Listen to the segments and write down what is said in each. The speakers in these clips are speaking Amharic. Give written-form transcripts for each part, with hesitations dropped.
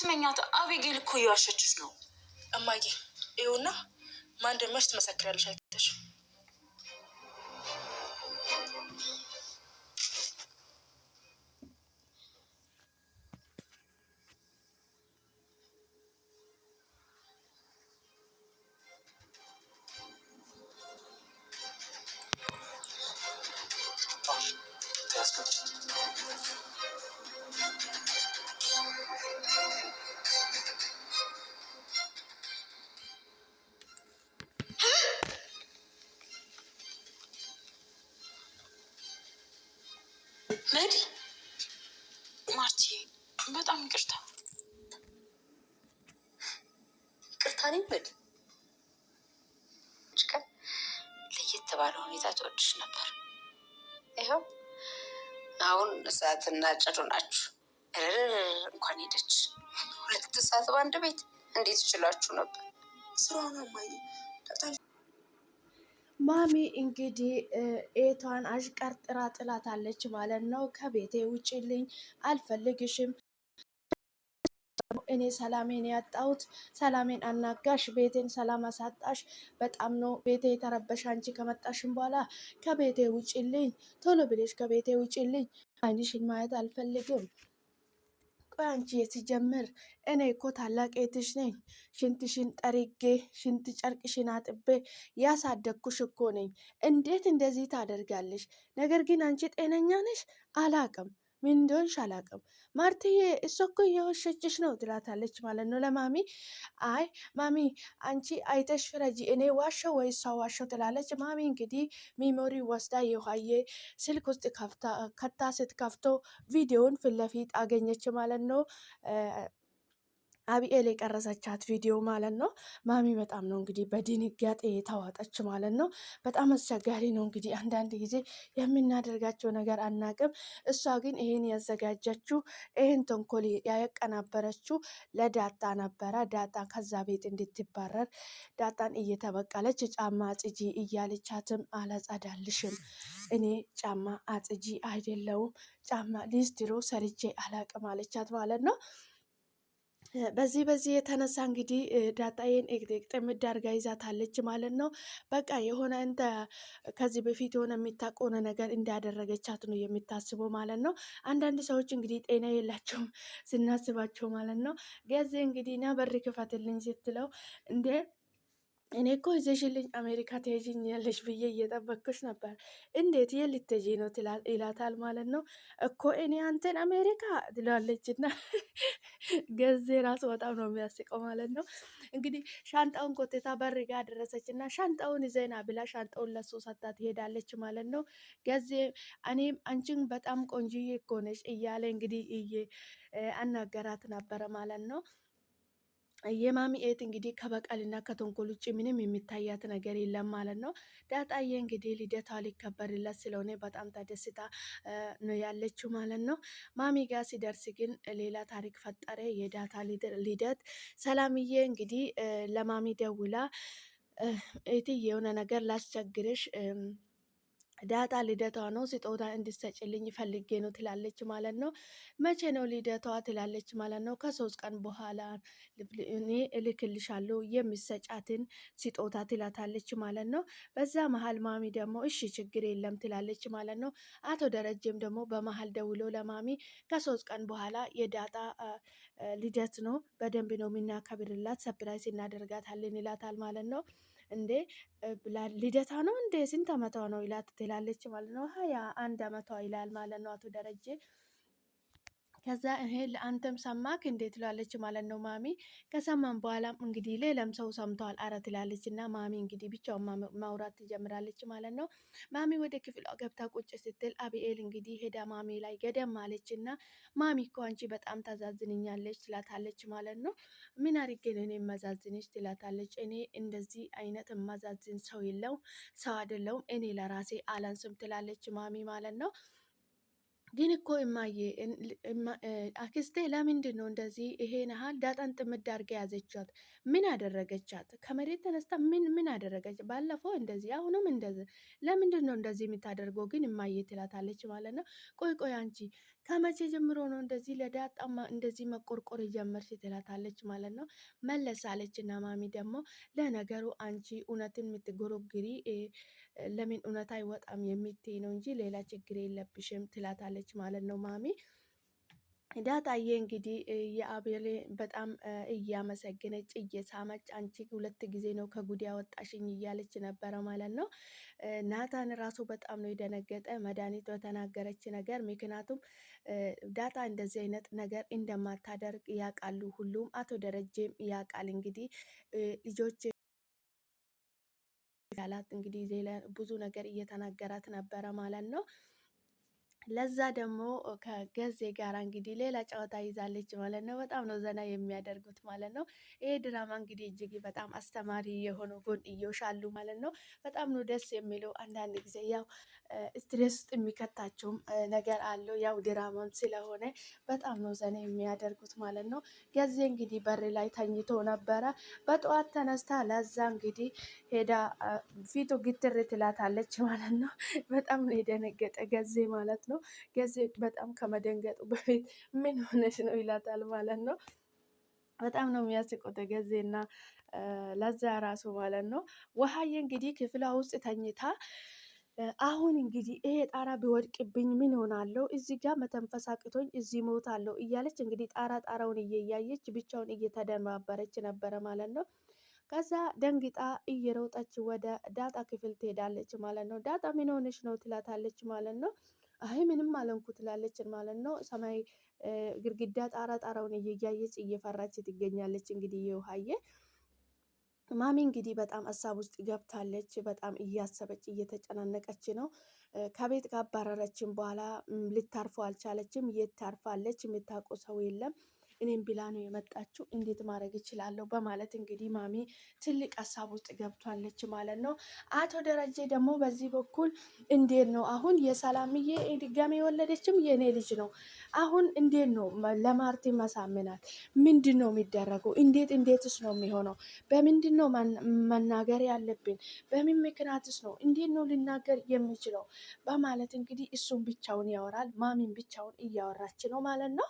ስመኛት አቤጌል እኮ እየዋሸችሽ ነው እማዬ። ይኸውና ማን እንደሚያሽ ትመሰክሪያለሽ አይተሽ። መዲ ማርቲ በጣም ይቅርታ። ይቅርታ ነኝ መዲ። ለየት ባለ ሁኔታ ተወድሽ ነበር። ይኸው አሁን እሳትና ጭዱ ናችሁ። እንኳን ሄደች 2 ሰዓት በአንድ ቤት እንዴት ይችላችሁ ነበር? ስራው ነው ማይ። ማሚ እንግዲህ ኤቷን አሽቀርጥራ ጥላታለች ማለት ነው። ከቤቴ ውጭልኝ፣ አልፈልግሽም። እኔ ሰላሜን ያጣሁት፣ ሰላሜን አናጋሽ፣ ቤቴን ሰላም አሳጣሽ። በጣም ነው ቤቴ የተረበሽ። አንቺ ከመጣሽም በኋላ ከቤቴ ውጭልኝ፣ ቶሎ ብለሽ ከቤቴ ውጭልኝ። አይንሽን ማየት አልፈልግም። ቆይ አንቺ የሲጀምር እኔ እኮ ታላቅ እህትሽ ነኝ። ሽንትሽን ጠርጌ ሽንት ጨርቅሽን አጥቤ ያሳደግኩሽ እኮ ነኝ። እንዴት እንደዚህ ታደርጋለሽ? ነገር ግን አንቺ ጤነኛ ነሽ? አላቅም፣ ምን እንደሆንሽ አላቅም። ማርትዬ እሷ እኮ እየወሸችሽ ነው ትላታለች ማለት ነው ለማሚ። አይ ማሚ አንቺ አይተሽ ፍረጂ፣ እኔ ዋሸው ወይ እሷ ዋሸው ትላለች። ማሚ እንግዲህ ሚሞሪ ወስዳ የውሃዬ ስልክ ውስጥ ከታ ስትከፍቶ ቪዲዮውን ፊት ለፊት አገኘች ማለት ነው። አቢኤል የቀረጸቻት ቪዲዮ ማለት ነው። ማሚ በጣም ነው እንግዲህ በድንጋጤ የተዋጠች ማለት ነው። በጣም አስቸጋሪ ነው እንግዲህ አንዳንድ ጊዜ የምናደርጋቸው ነገር አናቅም። እሷ ግን ይሄን ያዘጋጀችው ይሄን ተንኮል ያቀናበረችው ለዳጣ ነበረ። ዳጣ ከዛ ቤት እንድትባረር ዳጣን እየተበቀለች ጫማ አጽጂ እያለቻትም አላጸዳልሽም፣ እኔ ጫማ አጽጂ አይደለውም ጫማ ሊስትሮ ሰርቼ አላቅም አለቻት ማለት ነው። በዚህ የተነሳ እንግዲህ ዳጣዬን ጥምድ አድርጋ ይዛታለች ማለት ነው። በቃ የሆነ እንደ ከዚህ በፊት የሆነ የሚታቆነ ነገር እንዳደረገቻት ነው የሚታስበው ማለት ነው። አንዳንድ ሰዎች እንግዲህ ጤና የላቸውም ስናስባቸው ማለት ነው። ገዜ እንግዲህ ና በር ክፈትልኝ ስትለው እንዴ እኔ እኮ ይዘሽልኝ አሜሪካ ትሄጂኛለሽ ብዬ እየጠበቅኩሽ ነበር፣ እንዴት የልትሄጂ ነው ይላታል ማለት ነው። እኮ እኔ አንተን አሜሪካ ትላለች እና ገዜ ራሱ በጣም ነው የሚያስቀው ማለት ነው። እንግዲህ ሻንጣውን ኮቴታ በር ጋ ደረሰች እና ሻንጣውን ይዘና ብላ ሻንጣውን ለሱ ሰታ ትሄዳለች ማለት ነው። ገዜ እኔም አንቺን በጣም ቆንጆዬ እኮ ነሽ እያለ እንግዲህ አናገራት ነበረ ማለት ነው። የማሚ ኤት እንግዲህ ከበቀልና ከተንኮል ውጭ ምንም የሚታያት ነገር የለም ማለት ነው። ዳጣዬ እንግዲህ ልደቷ ሊከበርለት ስለሆነ በጣም ተደስታ ነው ያለችው ማለት ነው። ማሚ ጋር ሲደርስ ግን ሌላ ታሪክ ፈጠረ። የዳታ ልደት ሰላምዬ እንግዲህ ለማሚ ደውላ እህትዬ የሆነ ነገር ላስቸግርሽ፣ ዳጣ ልደቷ ነው ስጦታ እንድትሰጭልኝ ፈልጌ ነው ትላለች ማለት ነው። መቼ ነው ልደቷ ትላለች ማለት ነው። ከ3 ቀን በኋላ እኔ እልክልሻለሁ የሚሰጫትን ስጦታ ትላታለች ማለት ነው። በዛ መሀል ማሚ ደግሞ እሺ ችግር የለም ትላለች ማለት ነው። አቶ ደረጀም ደግሞ በመሀል ደውሎ ለማሚ ከ3 ቀን በኋላ የዳጣ ልደት ነው፣ በደንብ ነው የምናከብርላት፣ ሰፕራይዝ እናደርጋታለን ይላታል ማለት ነው። እንዴ ልደታ ነው እንዴ ስንት አመቷ ነው ይላት ትላለች ማለት ነው። 21 አመቷ ይላል ማለት ነው አቶ ደረጀ። ከዛ ይሄ ለአንተም ሰማክ እንዴት ትላለች ማለት ነው ማሚ። ከሰማን በኋላ እንግዲህ ሌላም ሰው ሰምተዋል አረ ትላለች እና ማሚ እንግዲህ ብቻውን ማውራት ትጀምራለች ማለት ነው። ማሚ ወደ ክፍሏ ገብታ ቁጭ ስትል አቢኤል እንግዲህ ሄዳ ማሚ ላይ ገደም አለች እና ማሚ እኮ አንቺ በጣም ታዛዝንኛለች ትላታለች ማለት ነው። ምን አድርጌ ነው እኔ የማዛዝንሽ ትላታለች። እኔ እንደዚህ አይነት የማዛዝን ሰው የለው ሰው አይደለውም፣ እኔ ለራሴ አላንስም ትላለች ማሚ ማለት ነው። ግን እኮ እማዬ አክስቴ ለምንድን ነው እንደዚህ ይሄን ያህል ዳጣን ጥምድ አድርጋ ያዘቻት? ምን አደረገቻት? ከመሬት ተነስታ ምን አደረገች? ባለፈው እንደዚህ አሁንም እንደዚህ። ለምንድን ነው እንደዚህ የምታደርገው ግን እማዬ ትላታለች ማለት ነው። ቆይ አንቺ ከመቼ ጀምሮ ነው እንደዚህ ለዳጣማ እንደዚህ መቆርቆር የጀመርሽ? ትላታለች ማለት ነው። መለሳለች እና ማሚ ደግሞ ለነገሩ አንቺ እውነትን የምትጎረግሪ ለምን እውነት አይወጣም የምትይ ነው እንጂ ሌላ ችግር የለብሽም ትላታለች ማለት ነው ማሚ። ዳጣዬ እንግዲህ የአቤል በጣም እያመሰገነች እየሳመች አንቺ 2 ጊዜ ነው ከጉድ ያወጣሽኝ እያለች ነበረ ማለት ነው። ናታን ራሱ በጣም ነው የደነገጠ መድኃኒት በተናገረች ነገር። ምክንያቱም ዳጣ እንደዚህ አይነት ነገር እንደማታደርግ ያውቃሉ ሁሉም። አቶ ደረጀም ያውቃል እንግዲህ ልጆች ያላት እንግዲህ ብዙ ነገር እየተናገራት ነበረ ማለት ነው። ለዛ ደግሞ ከገዜ ጋር እንግዲህ ሌላ ጨዋታ ይዛለች ማለት ነው። በጣም ነው ዘና የሚያደርጉት ማለት ነው። ይሄ ድራማ እንግዲህ እጅግ በጣም አስተማሪ የሆኑ ጎንዮሽ አሉ ማለት ነው። በጣም ነው ደስ የሚለው። አንዳንድ ጊዜ ያው ስትሬስ ውስጥ የሚከታቸውም ነገር አለው። ያው ድራማም ስለሆነ በጣም ነው ዘና የሚያደርጉት ማለት ነው። ገዜ እንግዲህ በር ላይ ተኝቶ ነበረ። በጠዋት ተነስታ ለዛ እንግዲህ ሄዳ ፊቱ ግትር ትላታለች ማለት ነው። በጣም ነው የደነገጠ ገዜ ማለት ነው። ገዜ በጣም ከመደንገጡ በፊት ምን ሆነች ነው ይላታል ማለት ነው። በጣም ነው የሚያስቆጥ ገዜና ለዛ ራሱ ማለት ነው። ውሃዬ እንግዲህ ክፍሏ ውስጥ ተኝታ አሁን እንግዲህ ይሄ ጣራ ቢወድቅብኝ ምን ሆናለሁ? እዚህ ጋር መተንፈስ አቅቶኝ እዚህ ሞታለሁ እያለች እንግዲህ ጣራውን እያየች ብቻውን እየተደማበረች ነበረ ማለት ነው። ከዛ ደንግጣ እየሮጠች ወደ ዳጣ ክፍል ትሄዳለች ማለት ነው። ዳጣ ምን ሆነች ነው ትላታለች ማለት ነው። አይ ምንም አለንኩ ትላለች ማለት ነው። ሰማይ ግድግዳ ጣራውን እያየች እየፈራች ትገኛለች። እንግዲህ የውሃዬ ማሚ እንግዲህ በጣም ሀሳብ ውስጥ ገብታለች። በጣም እያሰበች እየተጨናነቀች ነው። ከቤት ካባረረችን በኋላ ልታርፎ አልቻለችም። የት ታርፋለች? የምታውቀው ሰው የለም። እኔም ብላ ነው የመጣችው። እንዴት ማድረግ እችላለሁ? በማለት እንግዲህ ማሚ ትልቅ ሀሳብ ውስጥ ገብቷለች ማለት ነው። አቶ ደረጀ ደግሞ በዚህ በኩል እንዴት ነው አሁን የሰላምዬ ድጋሜ የወለደችም የኔ ልጅ ነው። አሁን እንዴት ነው ለማርቲ ማሳመናት? ምንድን ነው የሚደረገው? እንዴትስ ነው የሚሆነው? በምንድን ነው መናገር ያለብን? በምን ምክንያትስ ነው? እንዴት ነው ልናገር የሚችለው? በማለት እንግዲህ እሱም ብቻውን ያወራል፣ ማሚን ብቻውን እያወራች ነው ማለት ነው።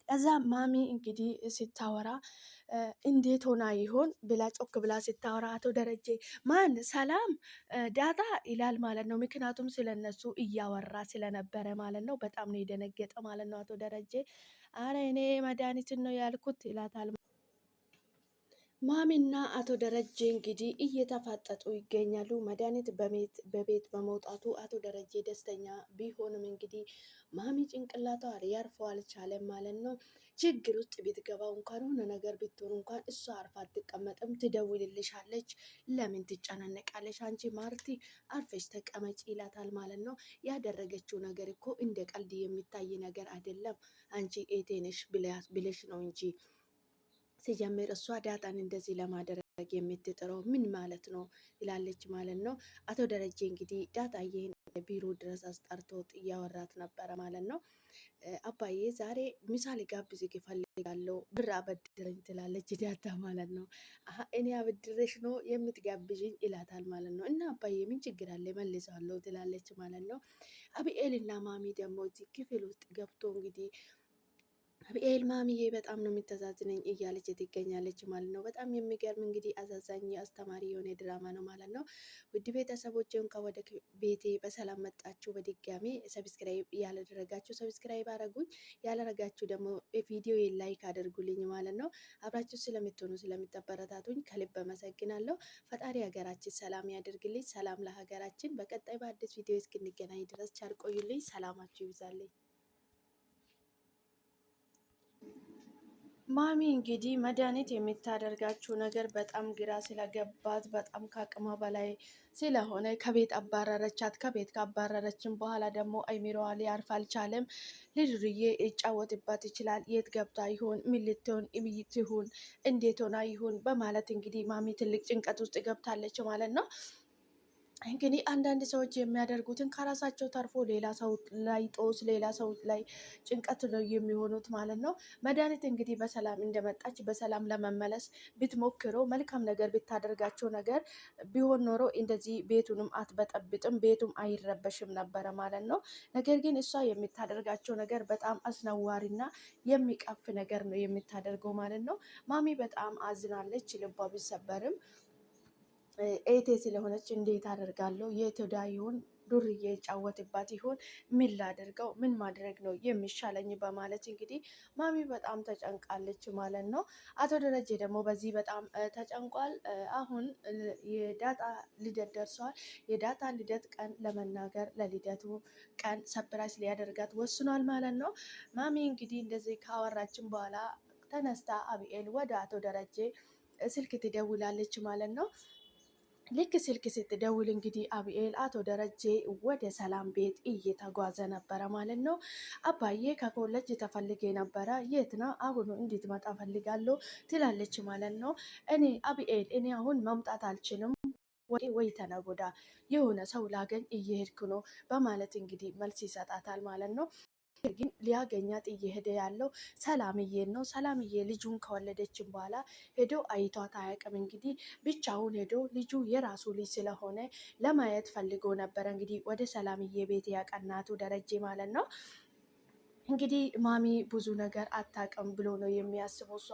ከዛ ማሚ እንግዲህ ስታወራ እንዴት ሆና ይሆን ብላ ጮክ ብላ ስታወራ አቶ ደረጀ ማን ሰላም ዳጣ ይላል ማለት ነው። ምክንያቱም ስለነሱ እያወራ ስለነበረ ማለት ነው። በጣም ነው የደነገጠ ማለት ነው አቶ ደረጀ። አረ እኔ መድኃኒትን ነው ያልኩት ይላታል። ማሚና አቶ ደረጀ እንግዲህ እየተፋጠጡ ይገኛሉ። መድኃኒት በቤት በመውጣቱ አቶ ደረጀ ደስተኛ ቢሆንም እንግዲህ ማሚ ጭንቅላቷ ሊያርፈው አልቻለም ማለት ነው። ችግር ውስጥ ብትገባ እንኳን ሆነ ነገር ብትሆን እንኳን እሷ አርፋ አትቀመጥም፣ ትደውልልሻለች። ለምን ትጨናነቃለች? አንቺ ማርቲ አርፈሽ ተቀመጭ ይላታል ማለት ነው። ያደረገችው ነገር እኮ እንደ ቀልድ የሚታይ ነገር አይደለም። አንቺ ኤቴነሽ ብለሽ ነው እንጂ ሲጀምር እሷ ዳጣን እንደዚህ ለማድረግ የምትጥረው ምን ማለት ነው ይላለች ማለት ነው። አቶ ደረጀ እንግዲህ ዳጣዬን ቢሮ ድረስ አስጠርቶት እያወራት ነበረ ማለት ነው። አባዬ ዛሬ ምሳ ልጋብዝህ እፈልጋለሁ ብር አበድረኝ ትላለች ዳጣ ማለት ነው። እኔ አበድረሽ ነው የምትጋብዥኝ ይላታል ማለት ነው። እና አባዬ ምን ችግር አለ መልሳለሁ ትላለች ማለት ነው። አብኤልና ማሚ ደግሞ እዚህ ክፍል ውስጥ ገብቶ እንግዲህ አብኤል ማሚዬ በጣም ነው የምተዛዝነኝ እያለች ትገኛለች ማለት ነው። በጣም የሚገርም እንግዲህ አዛዛኝ አስተማሪ የሆነ ድራማ ነው ማለት ነው። ውድ ቤተሰቦች እንኳን ወደ ቤቴ በሰላም መጣችሁ። በድጋሚ ሰብስክራይብ ያላደረጋችሁ ሰብስክራይብ አድርጉኝ፣ ያላደረጋችሁ ደግሞ ቪዲዮ ላይክ አድርጉልኝ ማለት ነው። አብራችሁ ስለምትሆኑ ስለምታበረታቱኝ ከልብ አመሰግናለሁ። ፈጣሪ ሀገራችን ሰላም ያደርግልኝ። ሰላም ለሀገራችን። በቀጣይ በአዲስ ቪዲዮ እስክንገናኝ ድረስ ቻል ቆዩልኝ። ሰላማችሁ ይብዛልኝ። ማሚ እንግዲህ መድኃኒት የምታደርጋችው ነገር በጣም ግራ ስለገባት በጣም ከአቅሟ በላይ ስለሆነ ከቤት አባረረቻት። ከቤት ካባረረችን በኋላ ደግሞ አይሚሮዋ ሊያርፍ አልቻለም። ልጅዬ ይጫወትባት ይችላል። የት ገብታ ይሁን? ምን ልትሆን ይሁን? እንዴት ሆና ይሁን? በማለት እንግዲህ ማሚ ትልቅ ጭንቀት ውስጥ ገብታለች ማለት ነው። እንግዲህ አንዳንድ ሰዎች የሚያደርጉትን ከራሳቸው ተርፎ ሌላ ሰው ላይ ጦስ፣ ሌላ ሰው ላይ ጭንቀት ነው የሚሆኑት ማለት ነው። መድኃኒት እንግዲህ በሰላም እንደመጣች በሰላም ለመመለስ ብትሞክረው መልካም ነገር ብታደርጋቸው ነገር ቢሆን ኖሮ እንደዚህ ቤቱንም አትበጠብጥም፣ ቤቱም አይረበሽም ነበረ ማለት ነው። ነገር ግን እሷ የምታደርጋቸው ነገር በጣም አስነዋሪና የሚቀፍ ነገር ነው የምታደርገው ማለት ነው። ማሚ በጣም አዝናለች፣ ልቧ ቢሰበርም ኤቴ ስለሆነች እንዴት አደርጋለሁ? የት ወዳ ይሆን ዱርዬ የጫወትባት ይሆን? ምን ላደርገው? ምን ማድረግ ነው የሚሻለኝ? በማለት እንግዲህ ማሚ በጣም ተጨንቃለች ማለት ነው። አቶ ደረጀ ደግሞ በዚህ በጣም ተጨንቋል። አሁን የዳጣ ልደት ደርሷል። የዳጣ ልደት ቀን ለመናገር ለልደቱ ቀን ሰፕራይዝ ሊያደርጋት ወስኗል ማለት ነው። ማሚ እንግዲህ እንደዚህ ካወራችን በኋላ ተነስታ አብኤል ወደ አቶ ደረጀ ስልክ ትደውላለች ማለት ነው። ልክ ስልክ ስትደውል እንግዲህ አብኤል አቶ ደረጀ ወደ ሰላም ቤት እየተጓዘ ነበረ ማለት ነው። አባዬ ከኮሌጅ ተፈልጌ ነበረ፣ የት ነው? አሁኑ እንድትመጣ ፈልጋለሁ ትላለች ማለት ነው። እኔ አብኤል እኔ አሁን መምጣት አልችልም ወይ ተነጎዳ የሆነ ሰው ላገኝ እየሄድኩ ነው በማለት እንግዲህ መልስ ይሰጣታል ማለት ነው። ግን ሊያገኛት እየሄደ ያለው ሰላምዬን ነው። ሰላምዬ ልጁን ከወለደችን በኋላ ሄዶ አይቷት አያውቅም። እንግዲህ ብቻውን ሄዶ ልጁ የራሱ ልጅ ስለሆነ ለማየት ፈልጎ ነበረ እንግዲህ ወደ ሰላምዬ ቤት ያቀናቱ ደረጀ ማለት ነው። እንግዲህ ማሚ ብዙ ነገር አታውቅም ብሎ ነው የሚያስበው። እሷ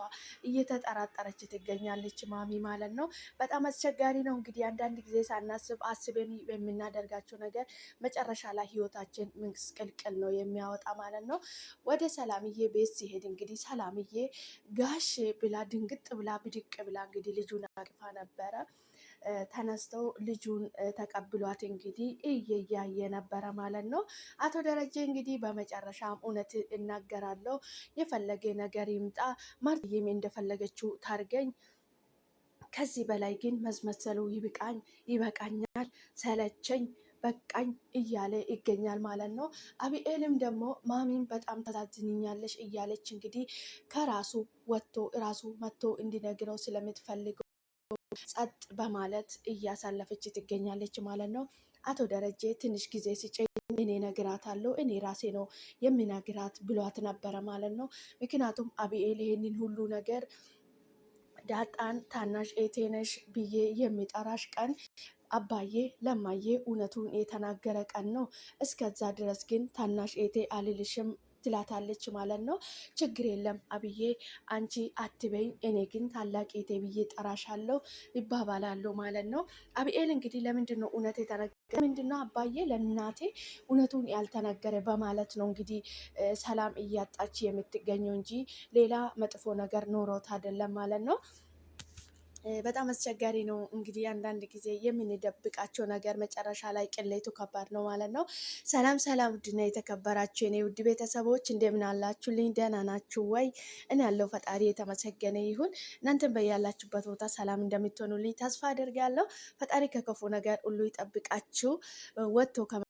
እየተጠራጠረች ትገኛለች ማሚ ማለት ነው። በጣም አስቸጋሪ ነው እንግዲህ አንዳንድ ጊዜ ሳናስብ አስበን የምናደርጋቸው ነገር መጨረሻ ላይ ህይወታችን ምስቅልቅል ነው የሚያወጣ ማለት ነው። ወደ ሰላምዬ ቤት ሲሄድ እንግዲህ ሰላምዬ ጋሽ ብላ ድንግጥ ብላ ብድቅ ብላ እንግዲህ ልጁን አቅፋ ነበረ። ተነስተው ልጁን ተቀብሏት እንግዲህ እያየ ነበረ ማለት ነው። አቶ ደረጀ እንግዲህ በመጨረሻም እውነት እናገራለሁ፣ የፈለገ ነገር ይምጣ፣ ማርትዬም እንደፈለገችው ታርገኝ፣ ከዚህ በላይ ግን መዝመሰሉ ይብቃኝ፣ ይበቃኛል፣ ሰለቸኝ፣ በቃኝ እያለ ይገኛል ማለት ነው። አቢኤልም ደግሞ ማሚን በጣም ታሳዝኝኛለሽ እያለች እንግዲህ ከራሱ ወጥቶ ራሱ መጥቶ እንዲነግረው ስለምትፈልገው ጸጥ በማለት እያሳለፈች ትገኛለች ማለት ነው። አቶ ደረጀ ትንሽ ጊዜ ስጨኝ እኔ ነግራታለሁ፣ እኔ ራሴ ነው የሚነግራት ብሏት ነበረ ማለት ነው። ምክንያቱም አቢኤል ይሄንን ሁሉ ነገር ዳጣን ታናሽ ኤቴነሽ ብዬ የሚጠራሽ ቀን አባዬ ለማዬ እውነቱን የተናገረ ቀን ነው። እስከዛ ድረስ ግን ታናሽ ኤቴ አልልሽም ትላታለች ማለት ነው። ችግር የለም አብዬ አንቺ አትበኝ፣ እኔ ግን ታላቅ ኤቴ ብዬ ጠራሻለሁ ይባባላሉ ማለት ነው። አብኤል እንግዲህ ለምንድን ነው እውነት የተነገረ ምንድን ነው አባዬ ለእናቴ እውነቱን ያልተነገረ በማለት ነው እንግዲህ ሰላም እያጣች የምትገኘው እንጂ ሌላ መጥፎ ነገር ኖሮት አይደለም ማለት ነው። በጣም አስቸጋሪ ነው እንግዲህ አንዳንድ ጊዜ የምንደብቃቸው ነገር መጨረሻ ላይ ቅሌቱ ከባድ ነው ማለት ነው። ሰላም ሰላም፣ ውድና የተከበራችሁ የኔ ውድ ቤተሰቦች እንደምን አላችሁልኝ? ደህና ናችሁ ወይ? እኔ ያለው ፈጣሪ የተመሰገነ ይሁን። እናንተም በያላችሁበት ቦታ ሰላም እንደምትሆኑልኝ ተስፋ አድርጋለሁ። ፈጣሪ ከክፉ ነገር ሁሉ ይጠብቃችሁ ወጥቶ